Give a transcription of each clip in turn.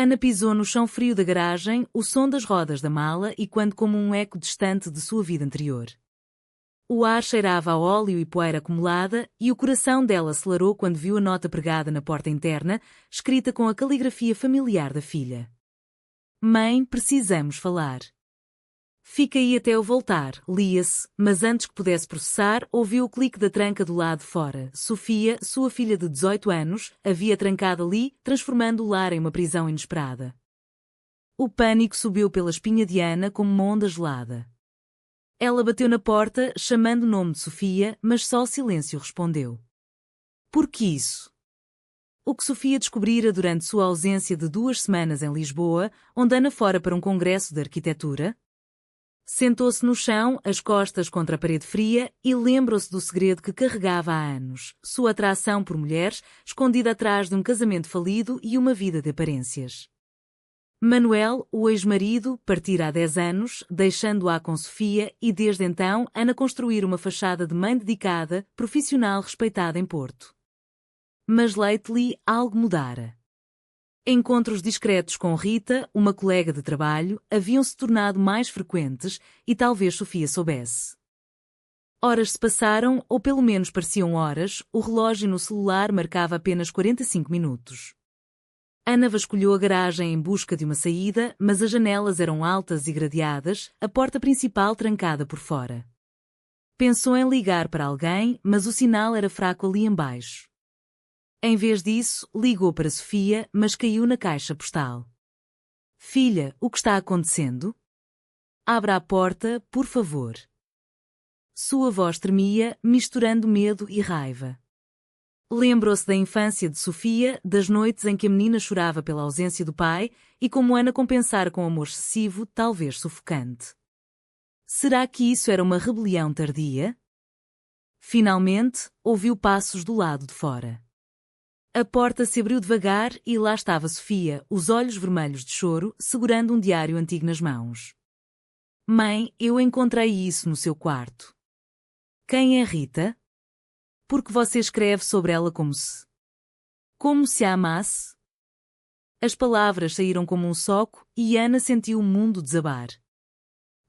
Ana pisou no chão frio da garagem, o som das rodas da mala ecoando como um eco distante de sua vida anterior. O ar cheirava a óleo e poeira acumulada, e o coração dela acelerou quando viu a nota pregada na porta interna, escrita com a caligrafia familiar da filha. Mãe, precisamos falar. Fica aí até eu voltar, lia-se, mas antes que pudesse processar, ouviu o clique da tranca do lado de fora. Sofia, sua filha de 18 anos, havia trancado ali, transformando o lar em uma prisão inesperada. O pânico subiu pela espinha de Ana como uma onda gelada. Ela bateu na porta, chamando o nome de Sofia, mas só o silêncio respondeu. Por que isso? O que Sofia descobrira durante sua ausência de 2 semanas em Lisboa, onde Ana fora para um congresso de arquitetura? Sentou-se no chão, as costas contra a parede fria, e lembrou-se do segredo que carregava há anos, sua atração por mulheres, escondida atrás de um casamento falido e uma vida de aparências. Manuel, o ex-marido, partira há 10 anos, deixando-a com Sofia, e desde então Ana construíra uma fachada de mãe dedicada, profissional respeitada em Porto. Mas lately algo mudara. Encontros discretos com Rita, uma colega de trabalho, haviam-se tornado mais frequentes e talvez Sofia soubesse. Horas se passaram, ou pelo menos pareciam horas, o relógio no celular marcava apenas 45 minutos. Ana vasculhou a garagem em busca de uma saída, mas as janelas eram altas e gradeadas, a porta principal trancada por fora. Pensou em ligar para alguém, mas o sinal era fraco ali embaixo. Em vez disso, ligou para Sofia, mas caiu na caixa postal. Filha, o que está acontecendo? Abra a porta, por favor. Sua voz tremia, misturando medo e raiva. Lembrou-se da infância de Sofia, das noites em que a menina chorava pela ausência do pai, e como Ana compensara com amor excessivo, talvez sufocante. Será que isso era uma rebelião tardia? Finalmente, ouviu passos do lado de fora. A porta se abriu devagar e lá estava Sofia, os olhos vermelhos de choro, segurando um diário antigo nas mãos. Mãe, eu encontrei isso no seu quarto. Quem é Rita? Porque você escreve sobre ela como se a amasse? As palavras saíram como um soco e Ana sentiu o mundo desabar.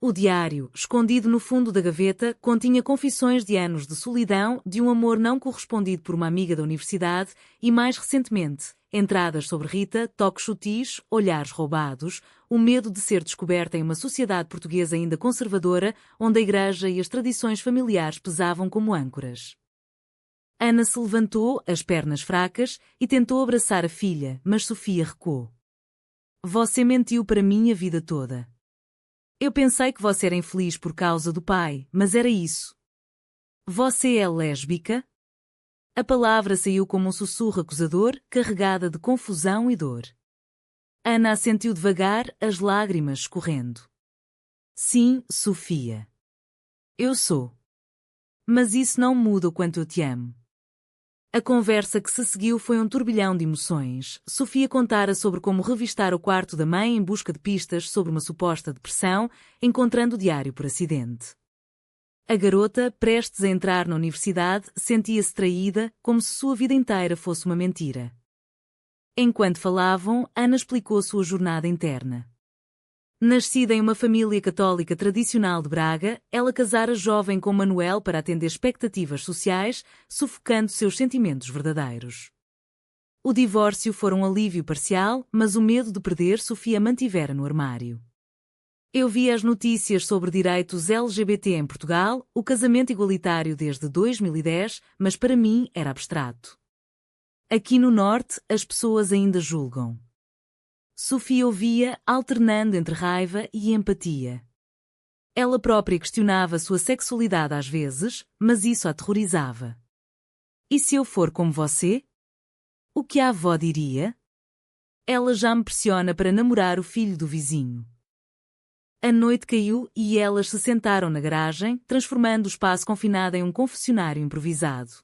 O diário, escondido no fundo da gaveta, continha confissões de anos de solidão, de um amor não correspondido por uma amiga da universidade e, mais recentemente, entradas sobre Rita, toques sutis, olhares roubados, o medo de ser descoberta em uma sociedade portuguesa ainda conservadora, onde a igreja e as tradições familiares pesavam como âncoras. Ana se levantou, as pernas fracas, e tentou abraçar a filha, mas Sofia recuou. Você mentiu para mim a vida toda. Eu pensei que você era infeliz por causa do pai, mas era isso. Você é lésbica? A palavra saiu como um sussurro acusador, carregada de confusão e dor. Ana assentiu devagar, as lágrimas escorrendo. Sim, Sofia. Eu sou. Mas isso não muda o quanto eu te amo. A conversa que se seguiu foi um turbilhão de emoções. Sofia contara sobre como revistar o quarto da mãe em busca de pistas sobre uma suposta depressão, encontrando o diário por acidente. A garota, prestes a entrar na universidade, sentia-se traída, como se sua vida inteira fosse uma mentira. Enquanto falavam, Ana explicou sua jornada interna. Nascida em uma família católica tradicional de Braga, ela casara jovem com Manuel para atender expectativas sociais, sufocando seus sentimentos verdadeiros. O divórcio foi um alívio parcial, mas o medo de perder Sofia mantivera no armário. Eu vi as notícias sobre direitos LGBT em Portugal, o casamento igualitário desde 2010, mas para mim era abstrato. Aqui no Norte, as pessoas ainda julgam. Sofia ouvia, alternando entre raiva e empatia. Ela própria questionava sua sexualidade às vezes, mas isso a aterrorizava. E se eu for como você? O que a avó diria? Ela já me pressiona para namorar o filho do vizinho. A noite caiu e elas se sentaram na garagem, transformando o espaço confinado em um confessionário improvisado.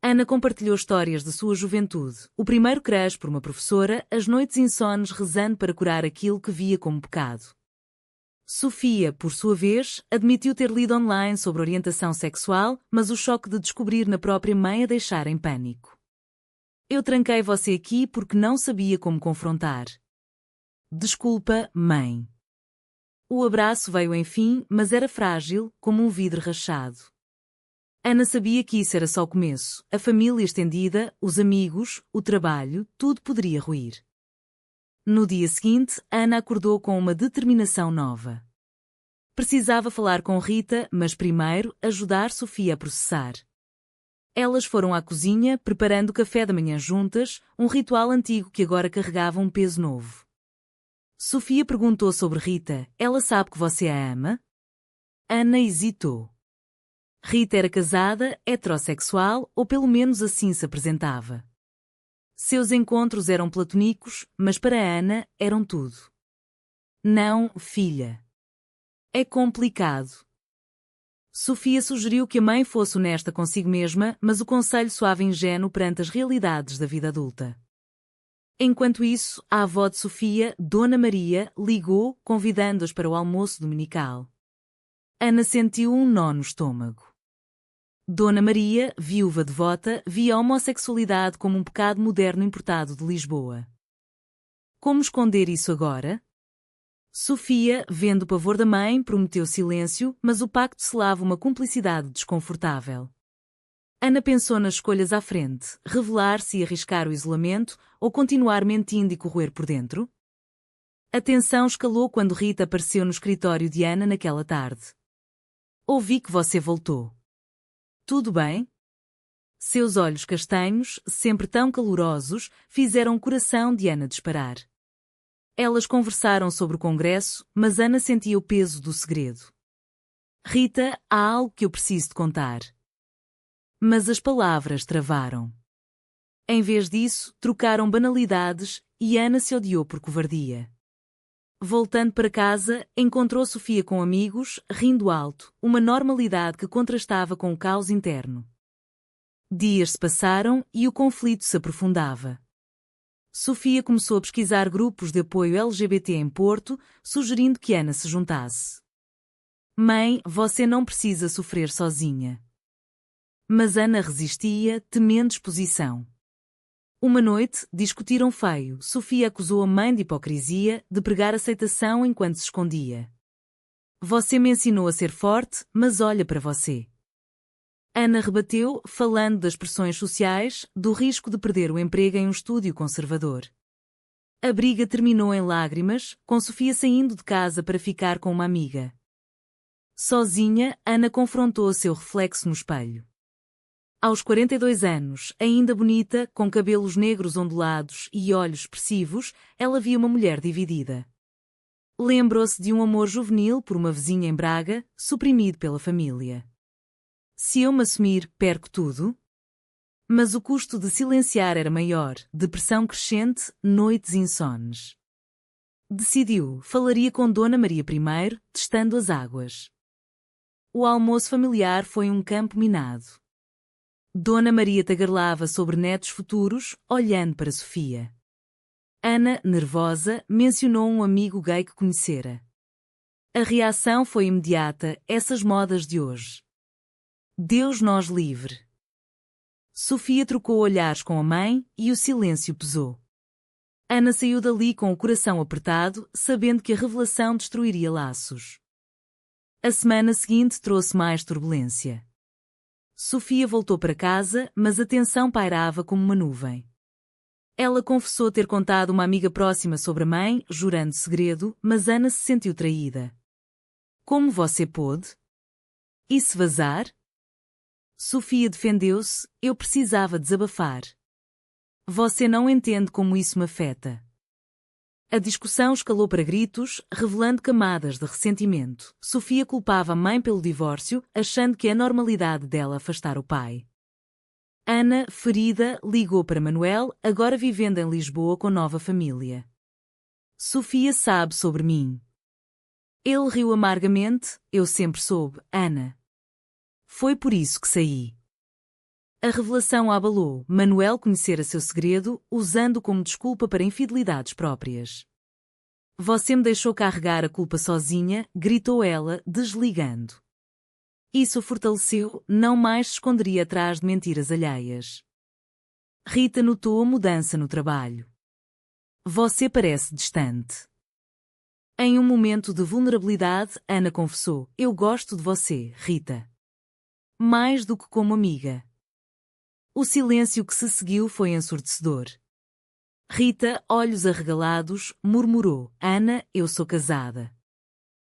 Ana compartilhou histórias de sua juventude, o primeiro crush por uma professora, as noites insones rezando para curar aquilo que via como pecado. Sofia, por sua vez, admitiu ter lido online sobre orientação sexual, mas o choque de descobrir na própria mãe a deixara em pânico. Eu tranquei você aqui porque não sabia como confrontar. Desculpa, mãe. O abraço veio enfim, mas era frágil, como um vidro rachado. Ana sabia que isso era só o começo. A família estendida, os amigos, o trabalho, tudo poderia ruir. No dia seguinte, Ana acordou com uma determinação nova. Precisava falar com Rita, mas primeiro ajudar Sofia a processar. Elas foram à cozinha, preparando o café da manhã juntas, um ritual antigo que agora carregava um peso novo. Sofia perguntou sobre Rita. Ela sabe que você a ama? Ana hesitou. Rita era casada, heterossexual, ou pelo menos assim se apresentava. Seus encontros eram platônicos, mas para Ana eram tudo. Não, filha. É complicado. Sofia sugeriu que a mãe fosse honesta consigo mesma, mas o conselho soava ingênuo perante as realidades da vida adulta. Enquanto isso, a avó de Sofia, Dona Maria, ligou, convidando-as para o almoço dominical. Ana sentiu um nó no estômago. Dona Maria, viúva devota, via a homossexualidade como um pecado moderno importado de Lisboa. Como esconder isso agora? Sofia, vendo o pavor da mãe, prometeu silêncio, mas o pacto selava uma cumplicidade desconfortável. Ana pensou nas escolhas à frente, revelar-se e arriscar o isolamento, ou continuar mentindo e corroer por dentro? A tensão escalou quando Rita apareceu no escritório de Ana naquela tarde. Ouvi que você voltou. Tudo bem? Seus olhos castanhos, sempre tão calorosos, fizeram o coração de Ana disparar. Elas conversaram sobre o congresso, mas Ana sentia o peso do segredo. Rita, há algo que eu preciso te contar. Mas as palavras travaram. Em vez disso, trocaram banalidades e Ana se odiou por covardia. Voltando para casa, encontrou Sofia com amigos, rindo alto, uma normalidade que contrastava com o caos interno. Dias se passaram e o conflito se aprofundava. Sofia começou a pesquisar grupos de apoio LGBT em Porto, sugerindo que Ana se juntasse. Mãe, você não precisa sofrer sozinha. Mas Ana resistia, temendo exposição. Uma noite, discutiram feio. Sofia acusou a mãe de hipocrisia, de pregar aceitação enquanto se escondia. Você me ensinou a ser forte, mas olha para você. Ana rebateu, falando das pressões sociais, do risco de perder o emprego em um estúdio conservador. A briga terminou em lágrimas, com Sofia saindo de casa para ficar com uma amiga. Sozinha, Ana confrontou seu reflexo no espelho. Aos 42 anos, ainda bonita, com cabelos negros ondulados e olhos expressivos, ela via uma mulher dividida. Lembrou-se de um amor juvenil por uma vizinha em Braga, suprimido pela família. Se eu me assumir, perco tudo? Mas o custo de silenciar era maior, depressão crescente, noites insones. Decidiu, falaria com Dona Maria primeiro, testando as águas. O almoço familiar foi um campo minado. Dona Maria tagarelava sobre netos futuros, olhando para Sofia. Ana, nervosa, mencionou um amigo gay que conhecera. A reação foi imediata, essas modas de hoje. Deus nos livre. Sofia trocou olhares com a mãe e o silêncio pesou. Ana saiu dali com o coração apertado, sabendo que a revelação destruiria laços. A semana seguinte trouxe mais turbulência. Sofia voltou para casa, mas a tensão pairava como uma nuvem. Ela confessou ter contado uma amiga próxima sobre a mãe, jurando segredo, mas Ana se sentiu traída. Como você pôde? E se vazar? Sofia defendeu-se, eu precisava desabafar. Você não entende como isso me afeta. A discussão escalou para gritos, revelando camadas de ressentimento. Sofia culpava a mãe pelo divórcio, achando que a normalidade dela afastar o pai. Ana, ferida, ligou para Manuel, agora vivendo em Lisboa com nova família. Sofia sabe sobre mim. Ele riu amargamente, eu sempre soube, Ana. Foi por isso que saí. A revelação a abalou. Manuel conhecera seu segredo, usando como desculpa para infidelidades próprias. Você me deixou carregar a culpa sozinha, gritou ela, desligando. Isso o fortaleceu, não mais se esconderia atrás de mentiras alheias. Rita notou a mudança no trabalho. Você parece distante. Em um momento de vulnerabilidade, Ana confessou: "Eu gosto de você, Rita. Mais do que como amiga." O silêncio que se seguiu foi ensurdecedor. Rita, olhos arregalados, murmurou: "Ana, eu sou casada.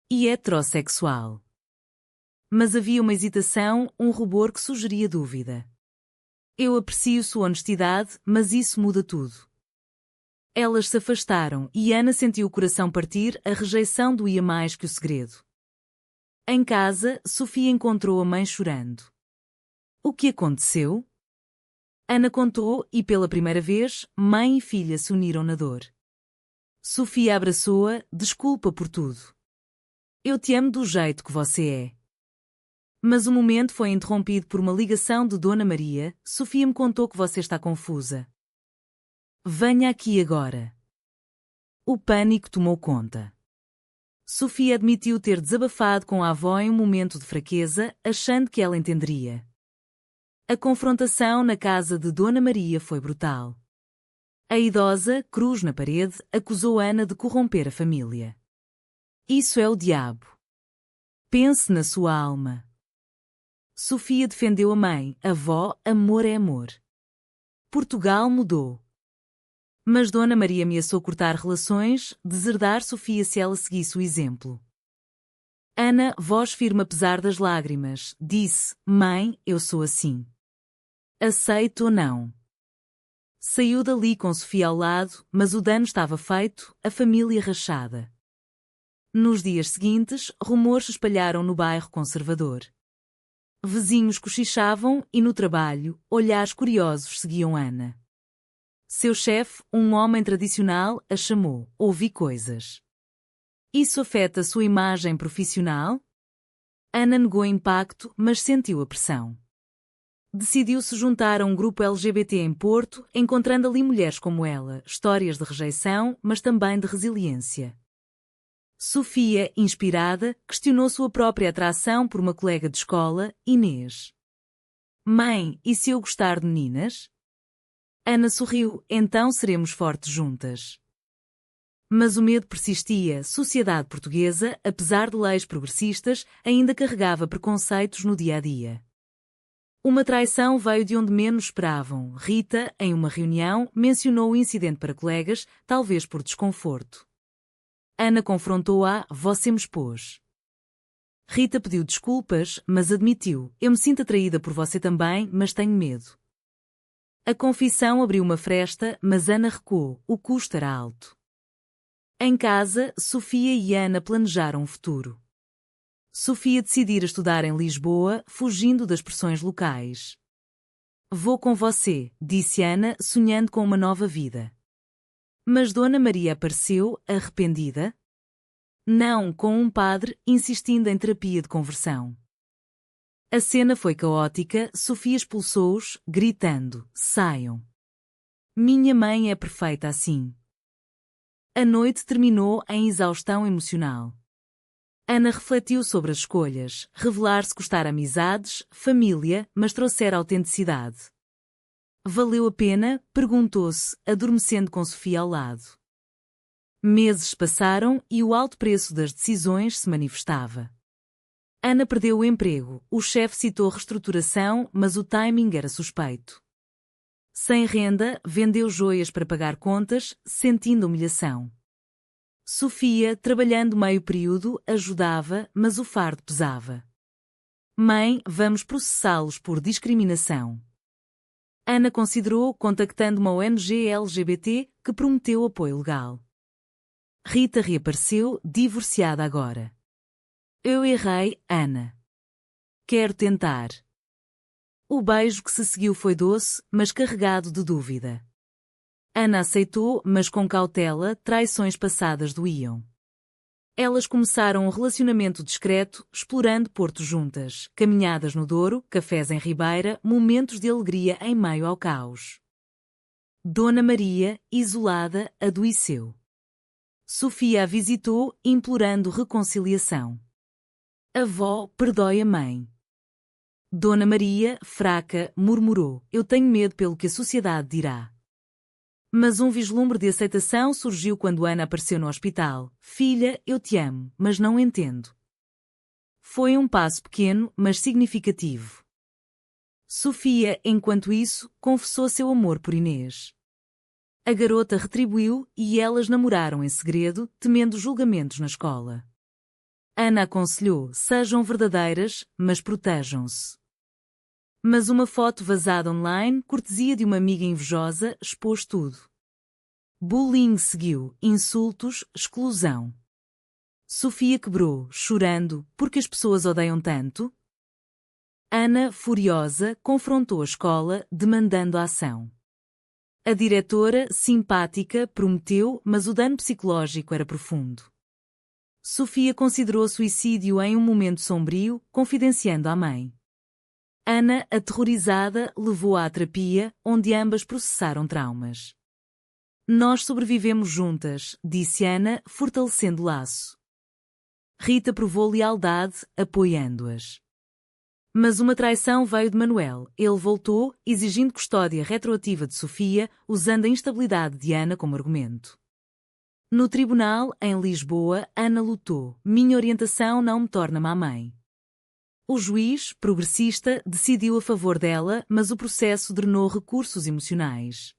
E heterossexual." Mas havia uma hesitação, um rubor que sugeria dúvida. "Eu aprecio sua honestidade, mas isso muda tudo." Elas se afastaram e Ana sentiu o coração partir, a rejeição doía mais que o segredo. Em casa, Sofia encontrou a mãe chorando. O que aconteceu? Ana contou e, pela primeira vez, mãe e filha se uniram na dor. Sofia abraçou-a: "Desculpa por tudo. Eu te amo do jeito que você é." Mas o momento foi interrompido por uma ligação de Dona Maria. "Sofia me contou que você está confusa. Venha aqui agora." O pânico tomou conta. Sofia admitiu ter desabafado com a avó em um momento de fraqueza, achando que ela entenderia. A confrontação na casa de Dona Maria foi brutal. A idosa, cruz na parede, acusou Ana de corromper a família. "Isso é o diabo. Pense na sua alma." Sofia defendeu a mãe: "Avó, amor é amor. Portugal mudou." Mas Dona Maria ameaçou cortar relações, deserdar Sofia se ela seguisse o exemplo. Ana, voz firme apesar das lágrimas, disse: "Mãe, eu sou assim. Aceito ou não." Saiu dali com Sofia ao lado, mas o dano estava feito, a família rachada. Nos dias seguintes, rumores se espalharam no bairro conservador. Vizinhos cochichavam e no trabalho, olhares curiosos seguiam Ana. Seu chefe, um homem tradicional, a chamou: "Ouvi coisas." "Isso afeta sua imagem profissional?" Ana negou o impacto, mas sentiu a pressão. Decidiu se juntar a um grupo LGBT em Porto, encontrando ali mulheres como ela, histórias de rejeição, mas também de resiliência. Sofia, inspirada, questionou sua própria atração por uma colega de escola, Inês. "Mãe, e se eu gostar de meninas?" Ana sorriu: "Então seremos fortes juntas." Mas o medo persistia. Sociedade portuguesa, apesar de leis progressistas, ainda carregava preconceitos no dia-a-dia. Uma traição veio de onde menos esperavam. Rita, em uma reunião, mencionou o incidente para colegas, talvez por desconforto. Ana confrontou-a: "Você me expôs." Rita pediu desculpas, mas admitiu: "Eu me sinto atraída por você também, mas tenho medo." A confissão abriu uma fresta, mas Ana recuou: o custo era alto. Em casa, Sofia e Ana planejaram o futuro. Sofia decidira estudar em Lisboa, fugindo das pressões locais. "Vou com você", disse Ana, sonhando com uma nova vida. Mas Dona Maria apareceu, arrependida? Não, com um padre, insistindo em terapia de conversão. A cena foi caótica. Sofia expulsou-os, gritando: "Saiam. Minha mãe é perfeita assim." A noite terminou em exaustão emocional. Ana refletiu sobre as escolhas: revelar-se custar amizades, família, mas trouxer autenticidade. Valeu a pena? Perguntou-se, adormecendo com Sofia ao lado. Meses passaram e o alto preço das decisões se manifestava. Ana perdeu o emprego, o chefe citou reestruturação, mas o timing era suspeito. Sem renda, vendeu joias para pagar contas, sentindo humilhação. Sofia, trabalhando meio período, ajudava, mas o fardo pesava. "Mãe, vamos processá-los por discriminação." Ana considerou, contactando uma ONG LGBT, que prometeu apoio legal. Rita reapareceu, divorciada agora. "Eu errei, Ana. Quero tentar." O beijo que se seguiu foi doce, mas carregado de dúvida. Ana aceitou, mas com cautela. Traições passadas doíam. Elas começaram um relacionamento discreto, explorando Porto juntas, caminhadas no Douro, cafés em Ribeira, momentos de alegria em meio ao caos. Dona Maria, isolada, adoeceu. Sofia a visitou, implorando reconciliação. "Avó, perdoe a mãe." Dona Maria, fraca, murmurou: "Eu tenho medo pelo que a sociedade dirá." Mas um vislumbre de aceitação surgiu quando Ana apareceu no hospital. Filha, eu te amo, mas não entendo. Foi um passo pequeno, mas significativo. Sofia, enquanto isso, confessou seu amor por Inês. A garota retribuiu e elas namoraram em segredo, temendo julgamentos na escola. Ana aconselhou: sejam verdadeiras, mas protejam-se. Mas uma foto vazada online, cortesia de uma amiga invejosa, expôs tudo. Bullying seguiu, insultos, exclusão. Sofia quebrou, chorando, porque as pessoas odeiam tanto. Ana, furiosa, confrontou a escola, demandando a ação. A diretora, simpática, prometeu, mas o dano psicológico era profundo. Sofia considerou suicídio em um momento sombrio, confidenciando à mãe. Ana, aterrorizada, levou-a à terapia, onde ambas processaram traumas. Nós sobrevivemos juntas, disse Ana, fortalecendo o laço. Rita provou lealdade, apoiando-as. Mas uma traição veio de Manuel. Ele voltou, exigindo custódia retroativa de Sofia, usando a instabilidade de Ana como argumento. No tribunal, em Lisboa, Ana lutou. Minha orientação não me torna má mãe. O juiz, progressista, decidiu a favor dela, mas o processo drenou recursos emocionais.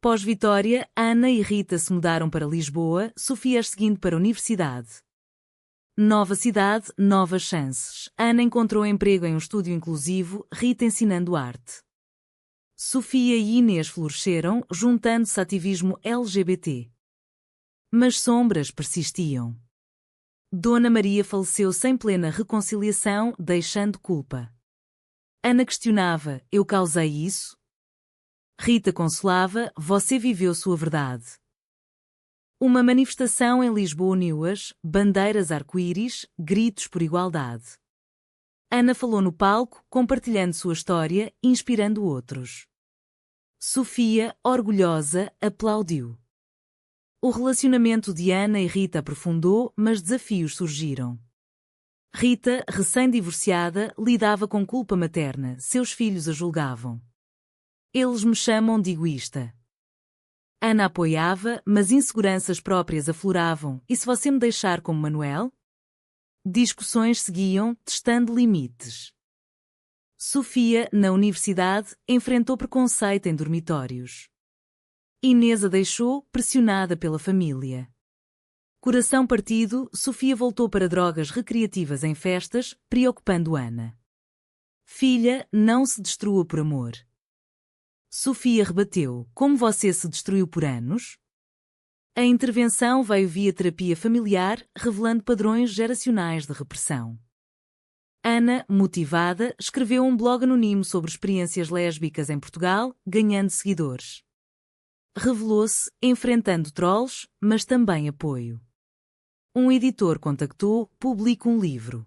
Pós-vitória, Ana e Rita se mudaram para Lisboa, Sofia seguindo para a universidade. Nova cidade, novas chances. Ana encontrou emprego em um estúdio inclusivo, Rita ensinando arte. Sofia e Inês floresceram, juntando-se ao ativismo LGBT. Mas sombras persistiam. Dona Maria faleceu sem plena reconciliação, deixando culpa. Ana questionava: eu causei isso? Rita consolava: você viveu sua verdade. Uma manifestação em Lisboa uniu-as, bandeiras arco-íris, gritos por igualdade. Ana falou no palco, compartilhando sua história, inspirando outros. Sofia, orgulhosa, aplaudiu. O relacionamento de Ana e Rita aprofundou, mas desafios surgiram. Rita, recém-divorciada, lidava com culpa materna, seus filhos a julgavam. Eles me chamam de egoísta. Ana apoiava, mas inseguranças próprias afloravam. E se você me deixar como Manuel? Discussões seguiam, testando limites. Sofia, na universidade, enfrentou preconceito em dormitórios. Inês a deixou, pressionada pela família. Coração partido, Sofia voltou para drogas recreativas em festas, preocupando Ana. Filha, não se destrua por amor. Sofia rebateu: como você se destruiu por anos? A intervenção veio via terapia familiar, revelando padrões geracionais de repressão. Ana, motivada, escreveu um blog anónimo sobre experiências lésbicas em Portugal, ganhando seguidores. Revelou-se, enfrentando trolls, mas também apoio. Um editor contactou, publica um livro.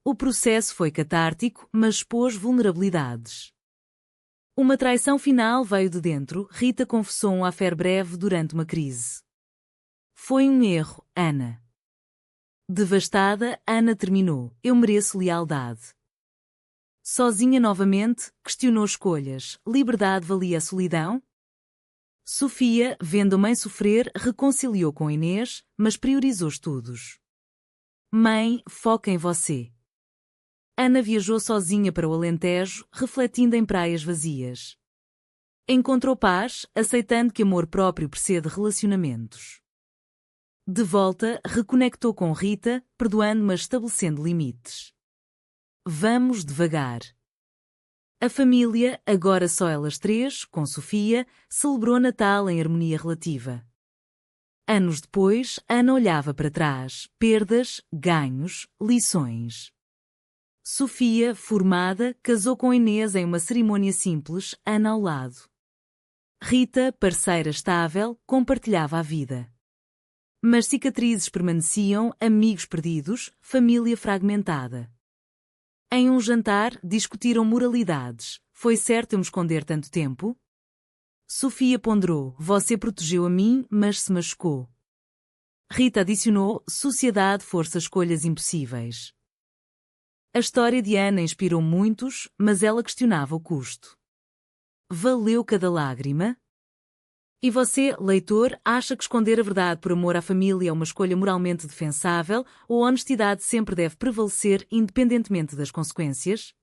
O processo foi catártico, mas expôs vulnerabilidades. Uma traição final veio de dentro, Rita confessou um affaire breve durante uma crise. Foi um erro, Ana. Devastada, Ana terminou: eu mereço lealdade. Sozinha novamente, questionou escolhas: liberdade valia a solidão? Sofia, vendo a mãe sofrer, reconciliou com Inês, mas priorizou estudos. Mãe, foca em você. Ana viajou sozinha para o Alentejo, refletindo em praias vazias. Encontrou paz, aceitando que amor próprio precede relacionamentos. De volta, reconectou com Rita, perdoando mas estabelecendo limites. Vamos devagar. A família, agora só elas três, com Sofia, celebrou Natal em harmonia relativa. Anos depois, Ana olhava para trás, perdas, ganhos, lições. Sofia, formada, casou com Inês em uma cerimônia simples, Ana ao lado. Rita, parceira estável, compartilhava a vida. Mas cicatrizes permaneciam, amigos perdidos, família fragmentada. Em um jantar, discutiram moralidades. Foi certo eu me esconder tanto tempo? Sofia ponderou: você protegeu a mim, mas se machucou. Rita adicionou: sociedade força escolhas impossíveis. A história de Ana inspirou muitos, mas ela questionava o custo. Valeu cada lágrima? E você, leitor, acha que esconder a verdade por amor à família é uma escolha moralmente defensável ou a honestidade sempre deve prevalecer independentemente das consequências?